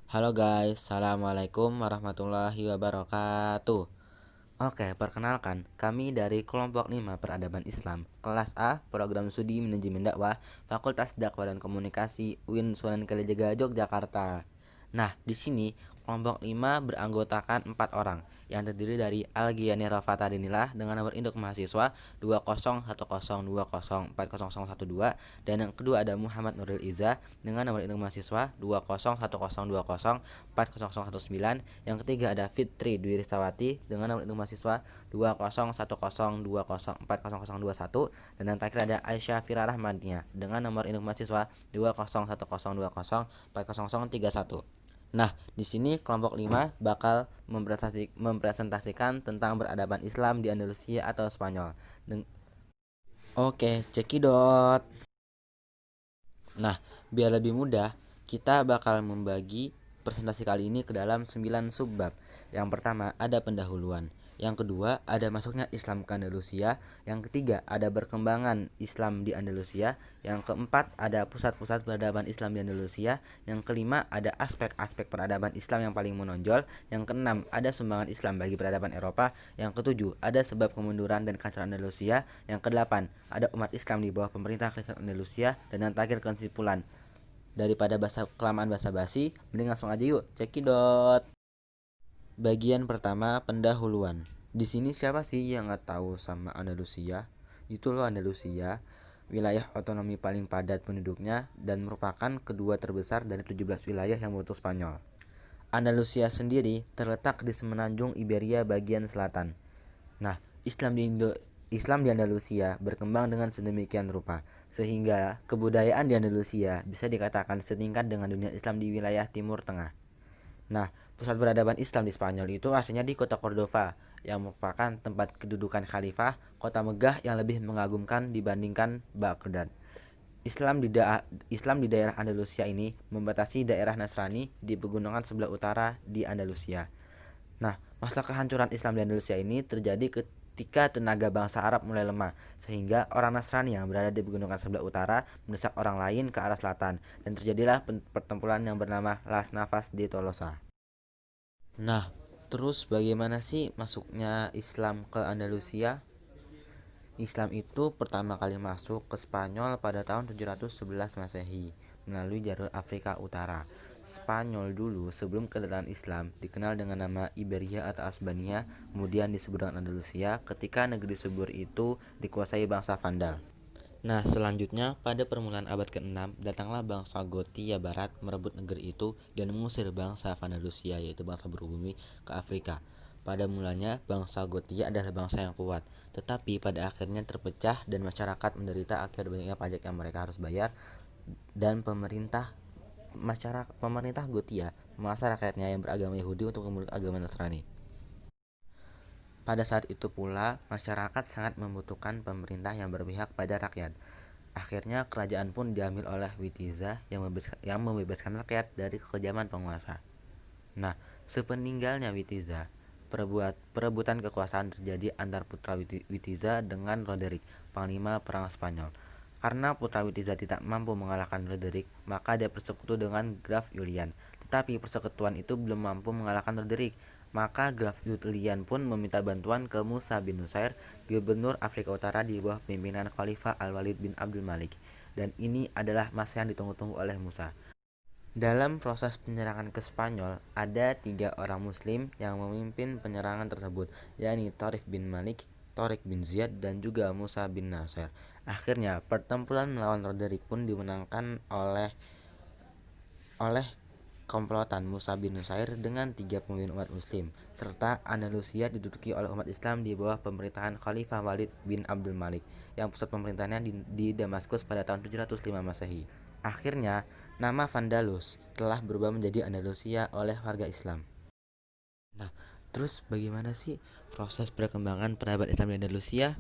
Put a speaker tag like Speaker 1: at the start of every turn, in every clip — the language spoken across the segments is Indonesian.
Speaker 1: Halo guys, Assalamualaikum warahmatullahi wabarakatuh. Oke, perkenalkan, kami dari kelompok 5 Peradaban Islam, kelas A, Program Studi Manajemen Dakwah, Fakultas Dakwah dan Komunikasi, UIN Sunan Kalijaga, Yogyakarta. Nah, di sini kelompok 5 beranggotakan 4 orang yang terdiri dari Algiani Rafata Dinillah dengan nomor induk mahasiswa 20102040012, dan yang kedua ada Muhammad Nuril Iza dengan nomor induk mahasiswa 20102040019. Yang ketiga ada Fitri Dwi Ristawati dengan nomor induk mahasiswa 20102040021, dan yang terakhir ada Aisyah Fira Rahmania dengan nomor induk mahasiswa 20120240031. Nah, di sini kelompok 5 bakal mempresentasikan tentang peradaban Islam di Andalusia atau Spanyol. Oke, cekidot. Nah, biar lebih mudah, kita bakal membagi presentasi kali ini ke dalam 9 subbab. Yang pertama ada pendahuluan. Yang kedua ada masuknya Islam ke Andalusia. Yang ketiga ada berkembangan Islam di Andalusia. Yang keempat ada pusat-pusat peradaban Islam di Andalusia. Yang kelima ada aspek-aspek peradaban Islam yang paling menonjol. Yang keenam ada sumbangan Islam bagi peradaban Eropa. Yang ketujuh ada sebab kemunduran dan kehancuran Andalusia. Yang kedelapan ada umat Islam di bawah pemerintah Kristen Andalusia. Dan yang terakhir kesimpulan. Daripada kelamaan basa-basi, mending langsung aja yuk, cekidot. Bagian pertama, pendahuluan. Di sini siapa sih yang nggak tahu sama Andalusia? Itu loh Andalusia, wilayah otonomi paling padat penduduknya dan merupakan kedua terbesar dari 17 wilayah yang berbentuk Spanyol. Andalusia sendiri terletak di semenanjung Iberia bagian selatan. Nah, Islam di Andalusia berkembang dengan sedemikian rupa sehingga kebudayaan di Andalusia bisa dikatakan setingkat dengan dunia Islam di wilayah Timur Tengah. Nah, pusat peradaban Islam di Spanyol itu aslinya di kota Cordova yang merupakan tempat kedudukan khalifah, kota megah yang lebih mengagumkan dibandingkan Baghdad. Islam di daerah Andalusia ini membatasi daerah Nasrani di pegunungan sebelah utara di Andalusia. Nah, masa kehancuran Islam di Indonesia ini terjadi ketika tenaga bangsa Arab mulai lemah, sehingga orang Nasrani yang berada di pegunungan sebelah utara mendesak orang lain ke arah selatan, dan terjadilah pertempuran yang bernama Las Navas de Tolosa. Nah, terus bagaimana sih masuknya Islam ke Andalusia? Islam itu pertama kali masuk ke Spanyol pada tahun 711 Masehi melalui jalur Afrika Utara. Spanyol dulu sebelum kedatangan Islam dikenal dengan nama Iberia atau Asbania, kemudian disebut dengan Andalusia ketika negeri subur itu dikuasai bangsa Vandal. Nah, selanjutnya pada permulaan abad ke-6 datanglah bangsa Gothia Barat merebut negeri itu dan mengusir bangsa Vandalusia yaitu bangsa berbumi ke Afrika. Pada mulanya bangsa Gothia adalah bangsa yang kuat, tetapi pada akhirnya terpecah dan masyarakat menderita akibat banyaknya pajak yang mereka harus bayar, dan pemerintah Gothia memaksa rakyatnya yang beragama Yahudi untuk memeluk agama Nasrani. Pada saat itu pula, masyarakat sangat membutuhkan pemerintah yang berpihak pada rakyat. Akhirnya kerajaan pun diambil oleh Witiza yang membebaskan rakyat dari kekejaman penguasa. Nah, sepeninggalnya Witiza, perebutan kekuasaan terjadi antar putra Witiza dengan Roderick, panglima perang Spanyol. Karena putra Witiza tidak mampu mengalahkan Roderick, maka dia bersekutu dengan Graf Julian. Tetapi persekutuan itu belum mampu mengalahkan Roderick, maka Graf Julian pun meminta bantuan ke Musa bin Nusair, gubernur Afrika Utara di bawah pimpinan Khalifah Al-Walid bin Abdul Malik. Dan ini adalah masa yang ditunggu-tunggu oleh Musa. Dalam proses penyerangan ke Spanyol, ada 3 orang Muslim yang memimpin penyerangan tersebut, yakni Tariq bin Malik, Tariq bin Ziyad, dan juga Musa bin Nasir. Akhirnya, pertempuran melawan Roderick pun dimenangkan oleh komplotan Musa bin Nusair dengan 3 pemimpin umat Muslim, serta Andalusia diduduki oleh umat Islam di bawah pemerintahan Khalifah Walid bin Abdul Malik, yang pusat pemerintahannya di Damaskus pada tahun 705 Masehi. Akhirnya, nama Vandalus telah berubah menjadi Andalusia oleh warga Islam. Nah, terus bagaimana sih proses perkembangan peradaban Islam di Andalusia?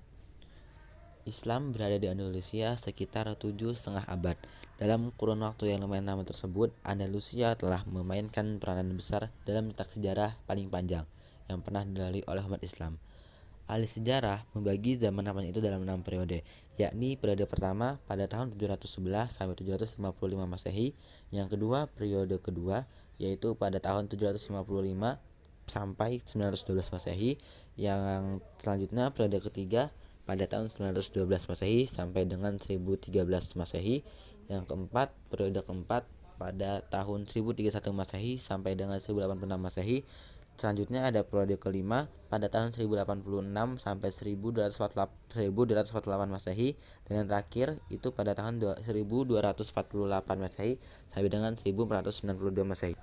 Speaker 1: Islam berada di Andalusia sekitar 7,5 abad. Dalam kurun waktu yang lumayan lama tersebut, Andalusia telah memainkan peranan besar dalam letak sejarah paling panjang yang pernah dilalui oleh umat Islam. Ahli sejarah membagi zaman namanya itu dalam 6 periode, yakni periode pertama pada tahun 711 sampai 755 Masehi, yang kedua periode kedua yaitu pada tahun 755 sampai 912 Masehi. Yang selanjutnya periode ketiga pada tahun 912 Masehi sampai dengan 1013 Masehi. Yang keempat, periode keempat pada tahun 1031 Masehi sampai dengan 1086 Masehi. Selanjutnya ada periode kelima pada tahun 1086 sampai 1248 Masehi, dan yang terakhir itu pada tahun 1248 Masehi sampai dengan 1492 Masehi.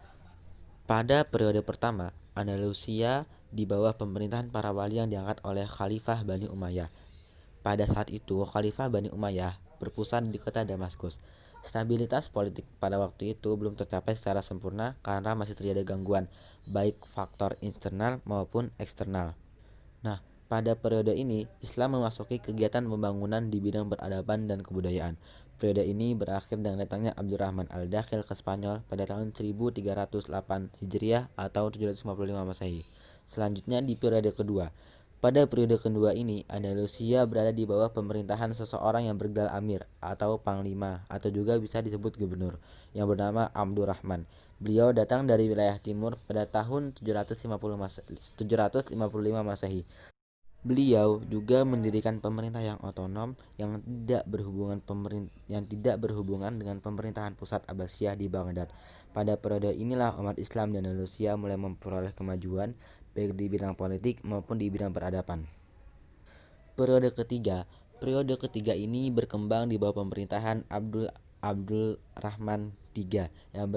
Speaker 1: Pada periode pertama, Andalusia di bawah pemerintahan para wali yang diangkat oleh Khalifah Bani Umayyah. Pada saat itu, Khalifah Bani Umayyah berpusat di kota Damaskus. Stabilitas politik pada waktu itu belum tercapai secara sempurna karena masih terjadi gangguan, baik faktor internal maupun eksternal. Nah, pada periode ini, Islam memasuki kegiatan pembangunan di bidang peradaban dan kebudayaan. Periode ini berakhir dengan datangnya Abdurrahman al-Dakhil ke Spanyol pada tahun 1308 Hijriah atau 755 Masehi. Selanjutnya di periode kedua. Pada periode kedua ini, Andalusia berada di bawah pemerintahan seseorang yang bergelar Amir atau Panglima atau juga bisa disebut gubernur yang bernama Abdurrahman. Beliau datang dari wilayah timur pada tahun 755 Masehi. Beliau juga mendirikan pemerintah yang otonom yang tidak berhubungan dengan pemerintahan pusat Abbasiyah di Baghdad. Pada periode inilah umat Islam di Andalusia mulai memperoleh kemajuan baik di bidang politik maupun di bidang peradaban. Periode ketiga ini berkembang di bawah pemerintahan Abdul Rahman III yang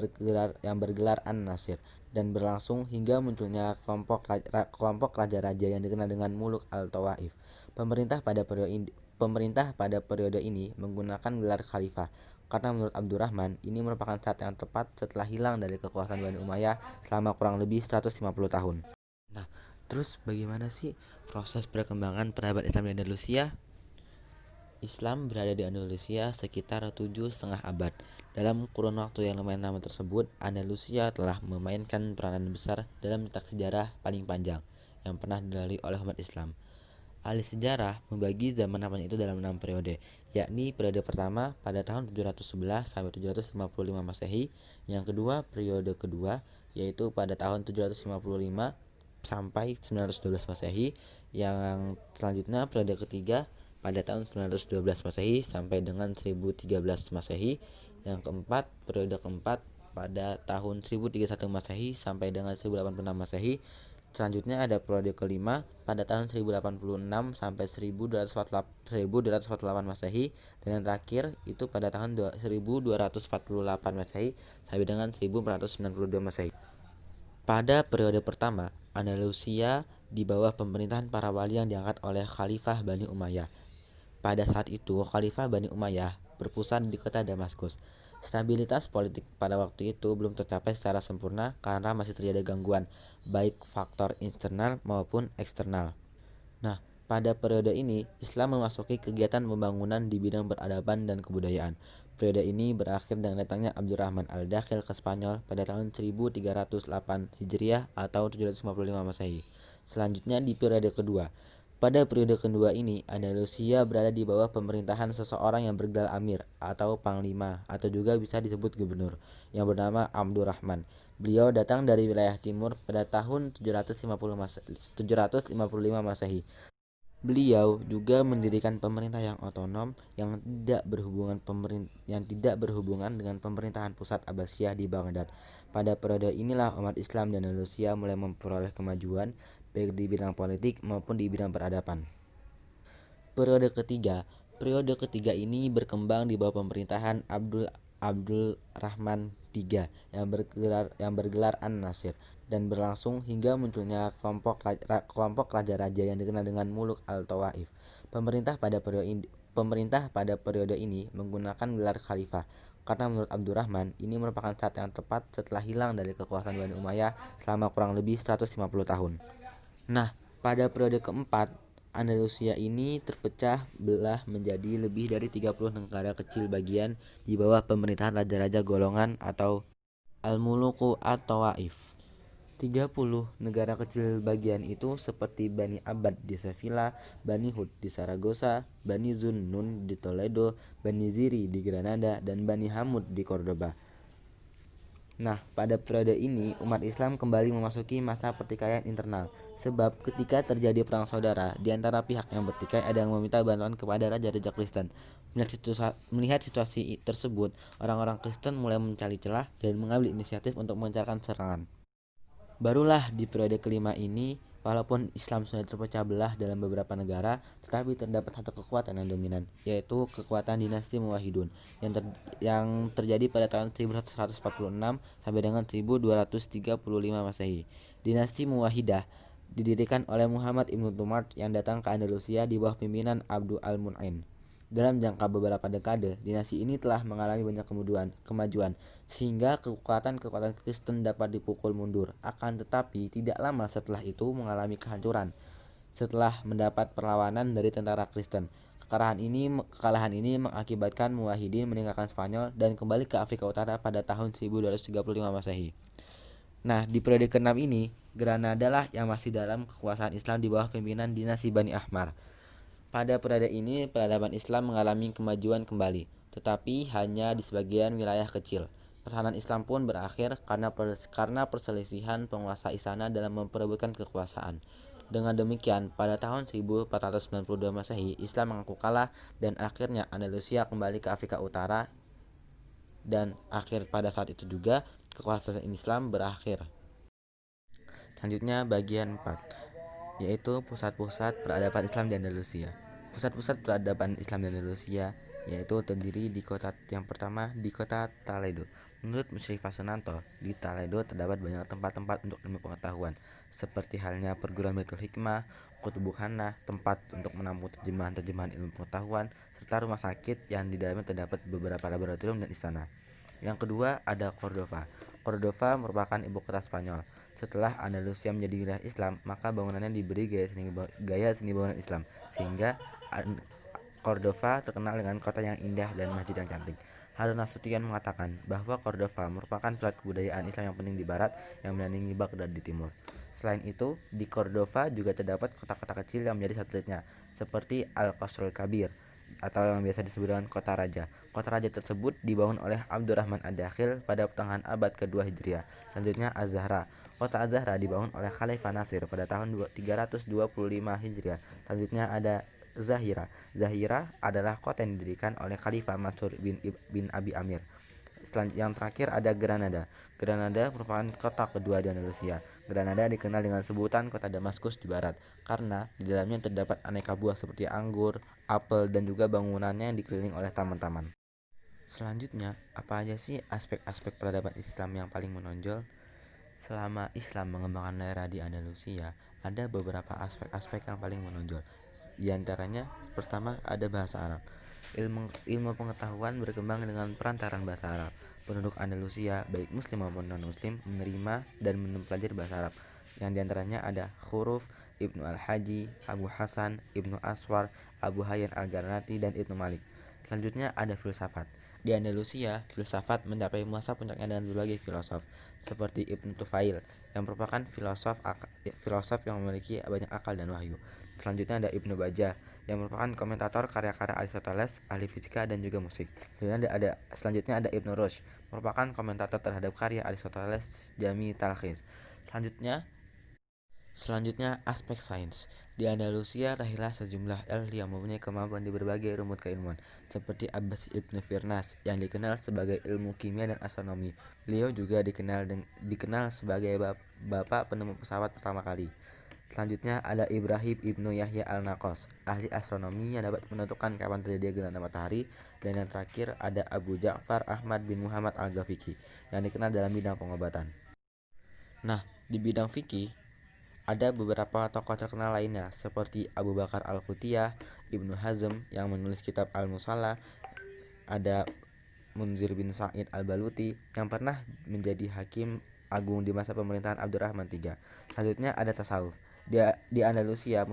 Speaker 1: bergelar An-Nasir, dan berlangsung hingga munculnya kelompok raja-raja yang dikenal dengan Muluk al-Tawaif. Pemerintah pada periode ini menggunakan gelar khalifah karena menurut Abdurrahman ini merupakan saat yang tepat setelah hilang dari kekuasaan Bani Umayyah selama kurang lebih 150 tahun. Nah, terus bagaimana sih proses perkembangan peradaban Islam di Andalusia? Islam berada di Andalusia sekitar 7,5 abad. Dalam kurun waktu yang lumayan lama tersebut, Andalusia telah memainkan peranan besar dalam cetak sejarah paling panjang yang pernah dilalui oleh umat Islam. Ahli sejarah membagi zaman namanya itu dalam 6 periode, yakni periode pertama pada tahun 711 sampai 755 Masehi, yang kedua periode kedua yaitu pada tahun 755 sampai 912 Masehi, yang selanjutnya periode ketiga pada tahun 912 Masehi sampai dengan 1013 Masehi, yang keempat periode keempat pada tahun 1031 Masehi sampai dengan 1086 Masehi. Selanjutnya ada periode kelima pada tahun 1086 sampai 1248 Masehi, dan yang terakhir itu pada tahun 1248 Masehi sampai dengan 1492 Masehi. Pada periode pertama, Andalusia di bawah pemerintahan para wali yang diangkat oleh Khalifah Bani Umayyah. Pada saat itu, Khalifah Bani Umayyah berpusat di kota Damaskus. Stabilitas politik pada waktu itu belum tercapai secara sempurna karena masih terjadi gangguan, baik faktor internal maupun eksternal. Nah, pada periode ini, Islam memasuki kegiatan pembangunan di bidang peradaban dan kebudayaan. Periode ini berakhir dengan datangnya Abdurrahman al-Dakhil ke Spanyol pada tahun 1308 Hijriah atau 755 Masehi. Selanjutnya di periode kedua. Pada periode kedua ini, Andalusia berada di bawah pemerintahan seseorang yang bergelar Amir atau Panglima atau juga bisa disebut gubernur yang bernama Abdurrahman. Beliau datang dari wilayah timur pada tahun 755 Masehi. Beliau juga mendirikan pemerintah yang otonom yang tidak berhubungan dengan pemerintahan pusat Abbasiyah di Baghdad. Pada periode inilah umat Islam di Andalusia mulai memperoleh kemajuan baik di bidang politik maupun di bidang peradaban. Periode ketiga ini berkembang di bawah pemerintahan Abdul Rahman III yang bergelar An-Nasir, dan berlangsung hingga munculnya kelompok raja-raja yang dikenal dengan Muluk al-Tawaif. Pemerintah pada periode ini menggunakan gelar khalifah karena menurut Abdurrahman ini merupakan saat yang tepat setelah hilang dari kekuasaan Bani Umayyah selama kurang lebih 150 tahun. Nah, pada periode keempat, Andalusia ini terpecah belah menjadi lebih dari 30 negara kecil bagian di bawah pemerintahan raja-raja golongan atau Al-Muluku at-Tawaif. 30 negara kecil bagian itu seperti Bani Abbad di Sevilla, Bani Hud di Saragossa, Bani Zunnun di Toledo, Bani Ziri di Granada, dan Bani Hamud di Cordoba. Nah, pada periode ini umat Islam kembali memasuki masa pertikaian internal. Sebab ketika terjadi perang saudara di antara pihak yang bertikai, ada yang meminta bantuan kepada raja-raja Kristen. Melihat situasi tersebut, orang-orang Kristen mulai mencari celah dan mengambil inisiatif untuk melancarkan serangan. Barulah di periode kelima ini, walaupun Islam sudah terpecah belah dalam beberapa negara, tetapi terdapat satu kekuatan yang dominan, yaitu kekuatan dinasti Muwahhidun yang terjadi pada tahun 1146 sampai dengan 1235 Masehi. Dinasti Muwahhidah didirikan oleh Muhammad ibnu Tumart yang datang ke Andalusia di bawah pimpinan Abdul al-Mun'in. Dalam jangka beberapa dekade, dinasti ini telah mengalami banyak kemajuan, sehingga kekuatan-kekuatan Kristen dapat dipukul mundur. Akan tetapi, tidak lama setelah itu mengalami kehancuran setelah mendapat perlawanan dari tentara Kristen. Kekalahan ini mengakibatkan Muwahhidin meninggalkan Spanyol dan kembali ke Afrika Utara pada tahun 1235 Masehi. Nah, di periode ke-6 ini, Granada lah yang masih dalam kekuasaan Islam di bawah pimpinan dinasti Bani Ahmar. Pada periode ini, peradaban Islam mengalami kemajuan kembali, tetapi hanya di sebagian wilayah kecil. Pertahanan Islam pun berakhir karena perselisihan penguasa istana dalam memperebutkan kekuasaan. Dengan demikian, pada tahun 1492 Masehi, Islam mengaku kalah dan akhirnya Andalusia kembali ke Afrika Utara, dan pada saat itu juga kekuasaan Islam berakhir. Selanjutnya bagian 4, yaitu pusat-pusat peradaban Islam di Andalusia. Pusat-pusat peradaban Islam di Andalusia yaitu terdiri di kota yang pertama di kota Toledo. Menurut Musyrifah Sunanto, di Toledo terdapat banyak tempat-tempat untuk ilmu pengetahuan, seperti halnya perguruan Baitul Hikmah, Kutubukhanah, tempat untuk menampung terjemahan-terjemahan ilmu pengetahuan, serta rumah sakit yang di dalamnya terdapat beberapa laboratorium dan istana. Yang kedua ada Cordova. Cordova merupakan ibu kota Spanyol. Setelah Andalusia menjadi wilayah Islam, maka bangunannya diberi gaya seni bangunan Islam, sehingga Cordova terkenal dengan kota yang indah dan masjid yang cantik. Harun Nasution mengatakan bahwa Cordova merupakan pusat kebudayaan Islam yang penting di barat yang menandingi Baghdad di timur. Selain itu, di Cordova juga terdapat kota-kota kecil yang menjadi satelitnya, seperti Al-Qasrul Kabir atau yang biasa disebut dengan kota raja. Kota raja tersebut dibangun oleh Abdurrahman Ad-Dakhil pada pertengahan abad ke-2 Hijriah. Selanjutnya Az-Zahra. Kota Az-Zahra dibangun oleh Khalifah Nasir pada tahun 325 Hijriah. Selanjutnya ada Zahira. Zahira adalah kota yang didirikan oleh Khalifah Mansur bin Abi Amir. Yang terakhir ada Granada. Granada merupakan kota kedua di Andalusia. Granada dikenal dengan sebutan kota Damaskus di barat karena di dalamnya terdapat aneka buah seperti anggur, apel, dan juga bangunannya yang dikelilingi oleh taman-taman. Selanjutnya, apa aja sih aspek-aspek peradaban Islam yang paling menonjol? Selama Islam mengembangkan daerah di Andalusia, ada beberapa aspek-aspek yang paling menonjol. Di antaranya, pertama ada bahasa Arab. Ilmu pengetahuan berkembang dengan perantaran bahasa Arab. Penduduk Andalusia, baik muslim maupun non-muslim, menerima dan mempelajari bahasa Arab. Yang diantaranya ada huruf Ibnu Al-Haji, Abu Hasan, Ibnu Aswar, Abu Hayyan Al-Garnati, dan Ibnu Malik. Selanjutnya ada filsafat. Di Andalusia, filsafat mencapai masa puncaknya dengan berbagai filosof, seperti Ibnu Tufail, yang merupakan filosof yang memiliki banyak akal dan wahyu. Selanjutnya ada Ibnu Bajjah, yang merupakan komentator karya-karya Aristoteles, ahli fisika dan juga musik. Selanjutnya ada Ibnu Rushd, merupakan komentator terhadap karya Aristoteles, Jami' Talkhis. Selanjutnya aspek sains. Di Andalusia lahirlah sejumlah ahli yang mempunyai kemampuan di berbagai rumput keilmuan, seperti Abbas ibnu Firnas yang dikenal sebagai ilmu kimia dan astronomi. Beliau juga dikenal sebagai bapak penemu pesawat pertama kali. Selanjutnya ada Ibrahim ibnu Yahya al-Naqas, ahli astronomi yang dapat menentukan kapan terjadi gerhana matahari. Dan yang terakhir ada Abu Ja'far Ahmad bin Muhammad al-Ghafiqi yang dikenal dalam bidang pengobatan. Nah, di bidang fikih ada beberapa tokoh terkenal lainnya seperti Abu Bakar Al-Qutiyah, Ibnu Hazm yang menulis kitab Al-Musalla, ada Munzir bin Sa'id Al-Baluti yang pernah menjadi hakim agung di masa pemerintahan Abdurrahman III. Selanjutnya ada tasawuf. Di Andalusia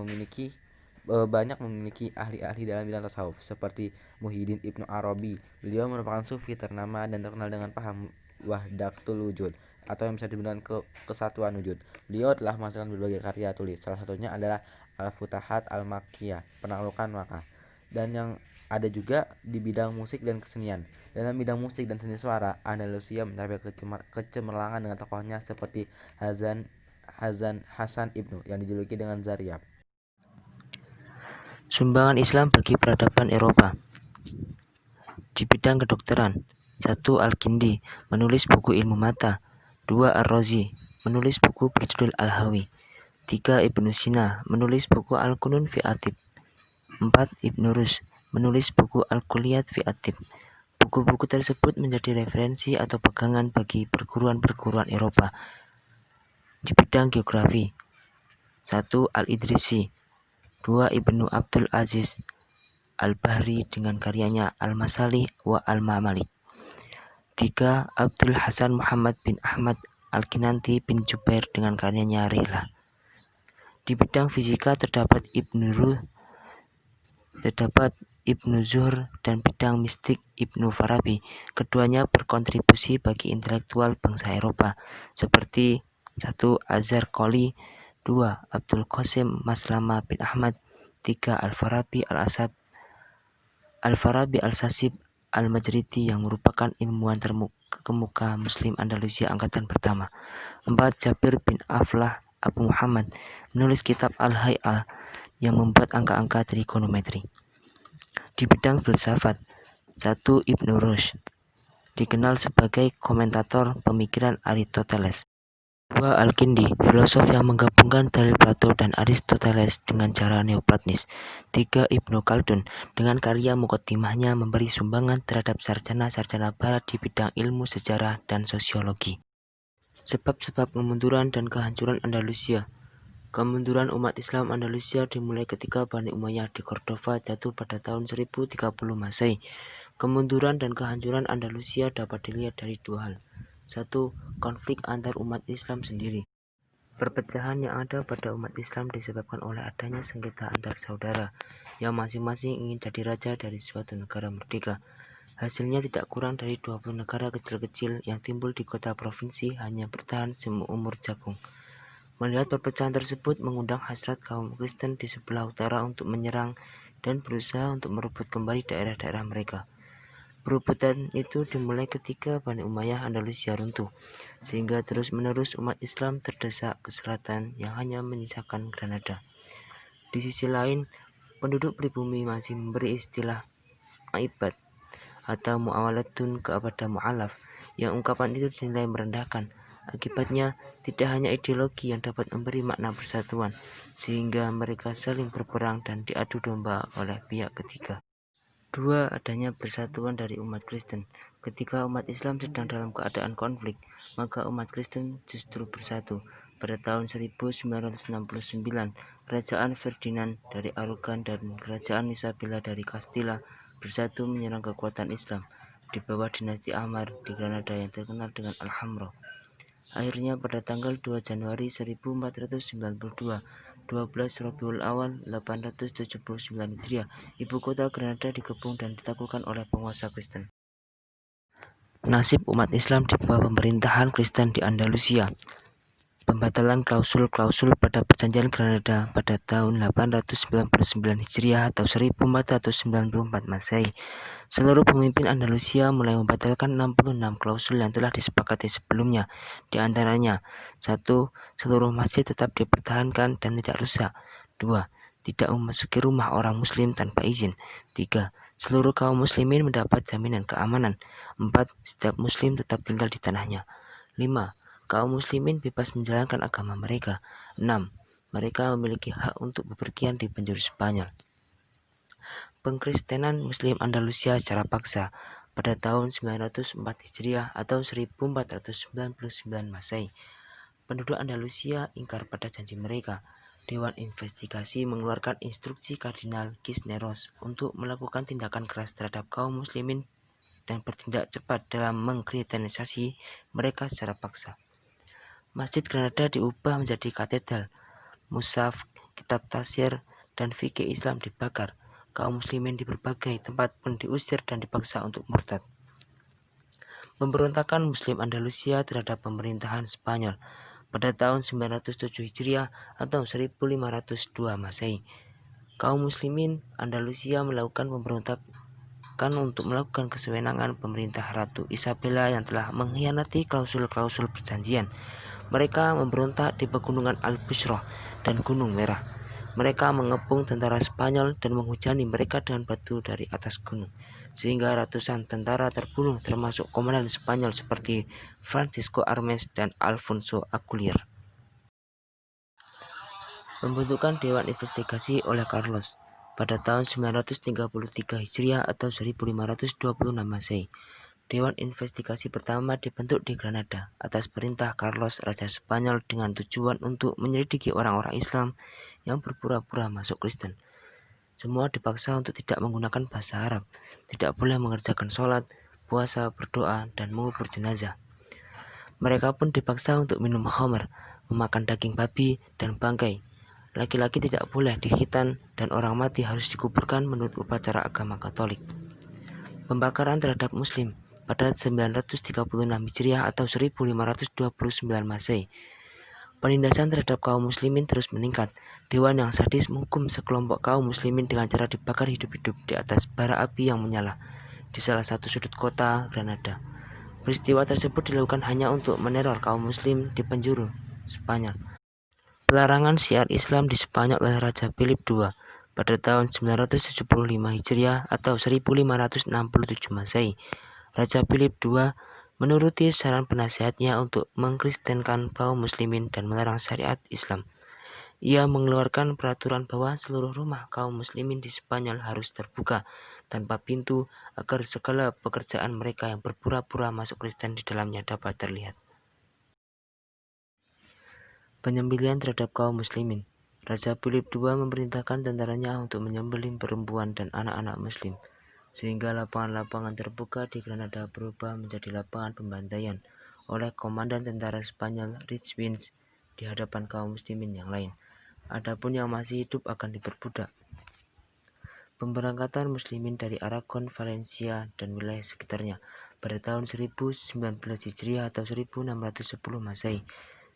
Speaker 1: banyak memiliki ahli-ahli dalam bidang tasawuf seperti Muhyiddin Ibnu Arabi. Beliau merupakan sufi ternama dan terkenal dengan paham wahdatul wujud atau yang bisa dibilang kesatuan wujud. Beliau telah menghasilkan berbagai karya tulis. Salah satunya adalah Al-Futuhat Al-Makkiyah, penaklukan Makkah. dan yang ada juga di bidang musik dan kesenian. Dalam bidang musik dan seni suara, Andalusia mencapai kecemerlangan dengan tokohnya seperti Hasan Ibnu yang dijuluki dengan Zaryab.
Speaker 2: Sumbangan Islam bagi peradaban Eropa. Di bidang kedokteran, 1. Al-Kindi menulis buku Ilmu Mata. 2. Ar-Razi menulis buku berjudul Al-Hawi. 3. Ibnu Sina menulis buku Al-Qunun fi Atib. 4. Ibnu Rus menulis buku Al-Kulliyat fi Atib. Buku-buku tersebut menjadi referensi atau pegangan bagi perguruan-perguruan Eropa. Di bidang geografi, 1. Al-Idrisi, 2. Ibnu Abdul Aziz Al-Bahri dengan karyanya Al-Masalih wa Al-Mamalik. 3. Abdul Hasan Muhammad bin Ahmad Al-Kinanti bin Jubair dengan karyanya Rihlah. Di bidang fisika terdapat Ibnu Zuhr dan bidang mistik Ibnu Farabi. Keduanya berkontribusi bagi intelektual bangsa Eropa seperti 1. Az-Zarqali, 2. Abdul Qasim Maslama bin Ahmad, 3. Al-Farabi Al-Sasib Al-Majridi yang merupakan ilmuwan terkemuka Muslim Andalusia angkatan pertama. 4. Jabir bin Aflah Abu Muhammad menulis kitab Al-Hay'ah yang membuat angka-angka trigonometri. Di bidang filsafat, 1. Ibnu Rushd dikenal sebagai komentator pemikiran Aristoteles. 2. Al-Kindi, filosof yang menggabungkan dalil Plato dan Aristoteles dengan cara neoplatonis. 3. Ibnu Khaldun dengan karya Muqaddimahnya memberi sumbangan terhadap sarjana-sarjana barat di bidang ilmu sejarah dan sosiologi. Sebab-sebab kemunduran dan kehancuran Andalusia. Kemunduran umat Islam Andalusia dimulai ketika Bani Umayyah di Cordova jatuh pada tahun 1030 Masehi. Kemunduran dan kehancuran Andalusia dapat dilihat dari dua hal. 1. Konflik antar umat Islam sendiri. Perpecahan yang ada pada umat Islam disebabkan oleh adanya sengketa antar saudara yang masing-masing ingin jadi raja dari suatu negara merdeka. Hasilnya tidak kurang dari 20 negara kecil-kecil yang timbul di kota provinsi hanya bertahan seumur jagung. Melihat perpecahan tersebut mengundang hasrat kaum Kristen di sebelah utara untuk menyerang dan berusaha untuk merebut kembali daerah-daerah mereka. Perebutan itu dimulai ketika Bani Umayyah Andalusia runtuh, sehingga terus-menerus umat Islam terdesak ke selatan yang hanya menyisakan Granada. Di sisi lain, penduduk pribumi masih memberi istilah aibat atau muawalatun kepada mu'alaf, yang ungkapan itu dinilai merendahkan. Akibatnya, tidak hanya ideologi yang dapat memberi makna persatuan, sehingga mereka saling berperang dan diadu domba oleh pihak ketiga. 2. Adanya persatuan dari umat Kristen. Ketika umat Islam sedang dalam keadaan konflik, maka umat Kristen justru bersatu. Pada tahun 1969, Kerajaan Ferdinand dari Aragon dan Kerajaan Isabella dari Castilla bersatu menyerang kekuatan Islam di bawah dinasti Ahmad di Granada yang terkenal dengan Alhambra. Akhirnya pada tanggal 2 Januari 1492, 12 Rabiul Awal 879 Hijriah, ibu kota Granada dikepung dan ditaklukkan oleh penguasa Kristen. Nasib umat Islam di bawah pemerintahan Kristen di Andalusia. Pembatalan klausul-klausul pada perjanjian Granada pada tahun 899 Hijriah atau 1494 Masehi. Seluruh pemimpin Andalusia mulai membatalkan 66 klausul yang telah disepakati sebelumnya. Di antaranya, 1. Seluruh masjid tetap dipertahankan dan tidak rusak. 2. Tidak memasuki rumah orang muslim tanpa izin. 3. Seluruh kaum muslimin mendapat jaminan keamanan. 4. Setiap muslim tetap tinggal di tanahnya. 5. Kaum muslimin bebas menjalankan agama mereka. 6. Mereka memiliki hak untuk bepergian di penjuru Spanyol. Pengkristenan Muslim Andalusia secara paksa pada tahun 904 Hijriah atau 1499 Masehi. Penduduk Andalusia ingkar pada janji mereka. Dewan Investigasi mengeluarkan instruksi Kardinal Cisneros untuk melakukan tindakan keras terhadap kaum muslimin dan bertindak cepat dalam mengkristenisasi mereka secara paksa. Masjid Granada diubah menjadi katedral, mushaf, kitab tafsir, dan fikih Islam dibakar. Kaum muslimin di berbagai tempat pun diusir dan dipaksa untuk murtad. Pemberontakan Muslim Andalusia terhadap pemerintahan Spanyol pada tahun 907 Hijriah atau 1502 Masehi. Kaum muslimin Andalusia melakukan pemberontakan untuk melakukan kesewenangan pemerintah Ratu Isabella yang telah mengkhianati klausul-klausul perjanjian. Mereka memberontak di pegunungan Al-Bushrah dan Gunung Merah. Mereka mengepung tentara Spanyol dan menghujani mereka dengan batu dari atas gunung, sehingga ratusan tentara terbunuh termasuk komandan Spanyol seperti Francisco Armes dan Alfonso Aguirre. Pembentukan Dewan Investigasi oleh Carlos pada tahun 933 Hijriah atau 1526 Masehi. Dewan Investigasi pertama dibentuk di Granada atas perintah Carlos, Raja Spanyol, dengan tujuan untuk menyelidiki orang-orang Islam yang berpura-pura masuk Kristen. Semua dipaksa untuk tidak menggunakan bahasa Arab, tidak boleh mengerjakan sholat, puasa, berdoa, dan mengubur jenazah. Mereka pun dipaksa untuk minum khamr, memakan daging babi dan bangkai. Laki-laki tidak boleh dikhitan dan orang mati harus dikuburkan menurut upacara agama Katolik. Pembakaran terhadap Muslim pada 936 Hijriah atau 1529 Masehi. Penindasan terhadap kaum muslimin terus meningkat. Dewan yang sadis menghukum sekelompok kaum muslimin dengan cara dibakar hidup-hidup di atas bara api yang menyala di salah satu sudut kota Granada. Peristiwa tersebut dilakukan hanya untuk meneror kaum muslim di penjuru Spanyol. Pelarangan syiar Islam di Spanyol oleh Raja Philip II pada tahun 975 Hijriah atau 1567 Masehi. Raja Philip II menuruti saran penasehatnya untuk mengkristenkan kaum muslimin dan melarang syariat Islam. Ia mengeluarkan peraturan bahwa seluruh rumah kaum muslimin di Spanyol harus terbuka tanpa pintu agar segala pekerjaan mereka yang berpura-pura masuk Kristen di dalamnya dapat terlihat. Penyembelihan terhadap kaum muslimin. Raja Philip II memerintahkan tentaranya untuk menyembelih perempuan dan anak-anak muslim, sehingga lapangan-lapangan terbuka di Granada berubah menjadi lapangan pembantaian oleh komandan tentara Spanyol Richwins di hadapan kaum muslimin yang lain. Adapun yang masih hidup akan diperbudak. Pemberangkatan muslimin dari Aragon, Valencia, dan wilayah sekitarnya pada tahun 1019 Hijriah atau 1610 Masehi.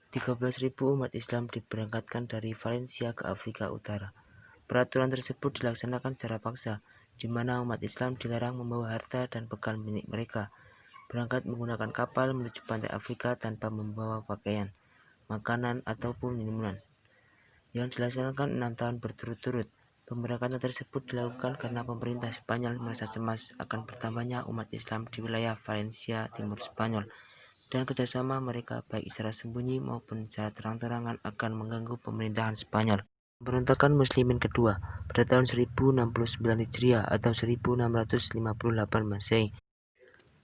Speaker 2: 13.000 umat Islam diberangkatkan dari Valencia ke Afrika Utara. Peraturan tersebut dilaksanakan secara paksa, di mana umat Islam dilarang membawa harta dan bekal milik mereka, berangkat menggunakan kapal menuju pantai Afrika tanpa membawa pakaian, makanan, ataupun minuman. Yang dilaksanakan 6 tahun berturut-turut. Pemberangkatan tersebut dilakukan karena pemerintah Spanyol merasa cemas akan bertambahnya umat Islam di wilayah Valencia, timur Spanyol, dan kerjasama mereka baik secara sembunyi maupun secara terang-terangan akan mengganggu pemerintahan Spanyol. Pemberontakan Muslimin kedua pada tahun 1069 Hijriah atau 1658 Masehi.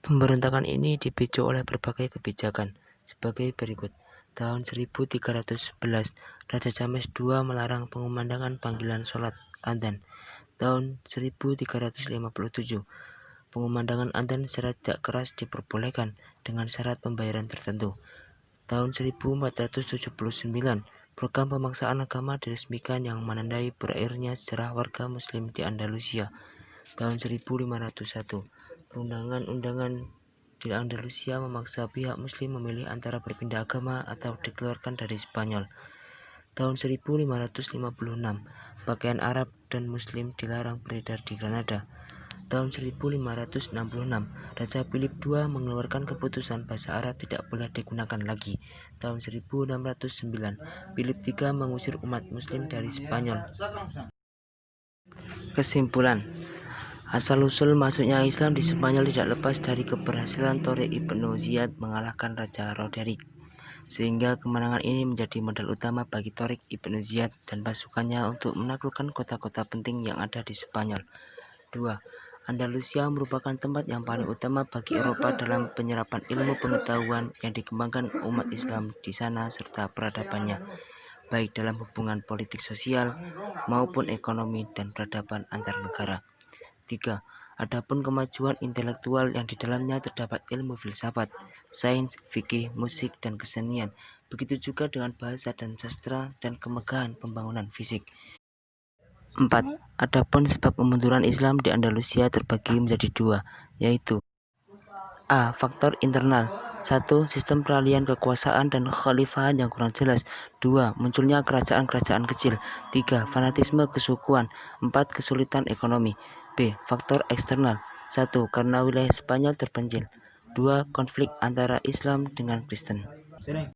Speaker 2: Pemberontakan ini dipicu oleh berbagai kebijakan sebagai berikut. Tahun 1311, Raja James II melarang pengumandangan panggilan sholat adzan. Tahun 1357, pengumandangan adzan secara tidak keras diperbolehkan dengan syarat pembayaran tertentu. Tahun 1479, program pemaksaan agama diresmikan yang menandai berakhirnya sejarah warga muslim di Andalusia. Tahun 1501, perundangan-undangan di Andalusia memaksa pihak muslim memilih antara berpindah agama atau dikeluarkan dari Spanyol. Tahun 1556, pakaian Arab dan muslim dilarang beredar di Granada. Tahun 1566, Raja Philip II mengeluarkan keputusan bahasa Arab tidak boleh digunakan lagi. Tahun 1609, Philip III mengusir umat muslim dari Spanyol. Kesimpulan, asal-usul masuknya Islam di Spanyol tidak lepas dari keberhasilan Tariq Ibnu Ziyad mengalahkan Raja Roderick, sehingga kemenangan ini menjadi modal utama bagi Tariq Ibnu Ziyad dan pasukannya untuk menaklukkan kota-kota penting yang ada di Spanyol. 2. Andalusia merupakan tempat yang paling utama bagi Eropa dalam penyerapan ilmu pengetahuan yang dikembangkan umat Islam di sana serta peradabannya, baik dalam hubungan politik sosial maupun ekonomi dan peradaban antar negara. 3. Adapun kemajuan intelektual yang di dalamnya terdapat ilmu filsafat, sains, fikih, musik, dan kesenian, begitu juga dengan bahasa dan sastra dan kemegahan pembangunan fisik. 4. Adapun sebab kemunduran Islam di Andalusia terbagi menjadi dua, yaitu A. Faktor internal, 1. Sistem peralihan kekuasaan dan kekhalifahan yang kurang jelas. 2. Munculnya kerajaan-kerajaan kecil. 3. Fanatisme kesukuan. 4. Kesulitan ekonomi. B. Faktor eksternal. 1. Karena wilayah Spanyol terpencil. 2. Konflik antara Islam dengan Kristen.